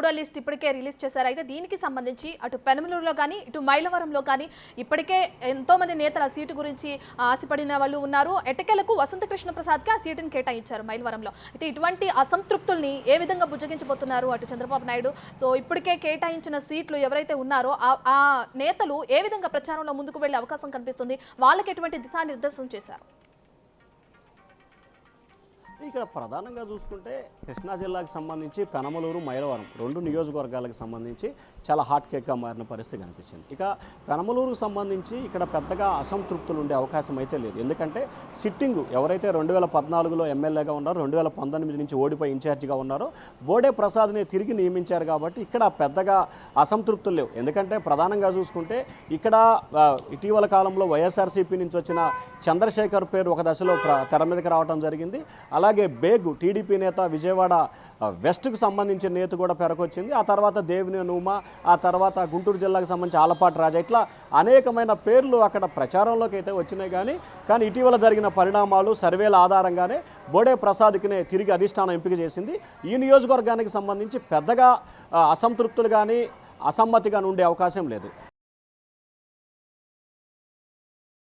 మూడో లిస్ట్ ఇప్పటికే రిలీజ్ చేశారు. అయితే దీనికి సంబంధించి అటు పెనమలూరులో కానీ ఇటు మైలవరంలో కానీ ఇప్పటికే ఎంతో మంది నేతలు ఆ సీటు గురించి ఆశపడిన వాళ్ళు ఉన్నారు. ఎట్టకేలకు వసంత కృష్ణ ప్రసాద్కి ఆ సీటును కేటాయించారు మైలవరంలో. అయితే ఇటువంటి అసంతృప్తుల్ని ఏ విధంగా బుజ్జగించబోతున్నారు అటు చంద్రబాబు నాయుడు? సో ఇప్పటికే కేటాయించిన సీట్లు ఎవరైతే ఉన్నారో ఆ నేతలు ఏ విధంగా ప్రచారంలో ముందుకు వెళ్లే అవకాశం కనిపిస్తుంది? వాళ్ళకి ఎటువంటి దిశానిర్దేశం చేశారు? ఇక్కడ ప్రధానంగా చూసుకుంటే కృష్ణా జిల్లాకు సంబంధించి పెనమలూరు, మైలవరం 2 నియోజకవర్గాలకు సంబంధించి చాలా హాట్ కేక్గా మారిన పరిస్థితి కనిపించింది. ఇక పెనమలూరుకు సంబంధించి ఇక్కడ పెద్దగా అసంతృప్తులు ఉండే అవకాశం అయితే లేదు. ఎందుకంటే సిట్టింగ్ ఎవరైతే 2014లో ఎమ్మెల్యేగా ఉన్నారో, 2019 నుంచి ఓడిపోయి ఇన్ఛార్జిగా ఉన్నారో బోడే ప్రసాద్ని తిరిగి నియమించారు కాబట్టి ఇక్కడ పెద్దగా అసంతృప్తులు లేవు. ఎందుకంటే ప్రధానంగా చూసుకుంటే ఇక్కడ ఇటీవల కాలంలో వైఎస్ఆర్సీపీ నుంచి వచ్చిన చంద్రశేఖర్ పేరు ఒక దశలో తెర మీదకి రావడం జరిగింది. అలాగే బేగు టీడీపీ నేత విజయవాడ వెస్ట్కు సంబంధించిన నేత కూడా పెరకొచ్చింది. ఆ తర్వాత దేవినేని ఉమా, ఆ తర్వాత గుంటూరు జిల్లాకు సంబంధించి ఆలపాటి రాజా, ఇట్లా అనేకమైన పేర్లు అక్కడ ప్రచారంలోకి అయితే వచ్చినాయి. కానీ ఇటీవల జరిగిన పరిణామాలు సర్వేల ఆధారంగానే బోడే ప్రసాద్కినే తిరిగి అధిష్టానం ఎంపిక చేసింది. ఈ నియోజకవర్గానికి సంబంధించి పెద్దగా అసంతృప్తులు కానీ అసమ్మతిగా ఉండే అవకాశం లేదు.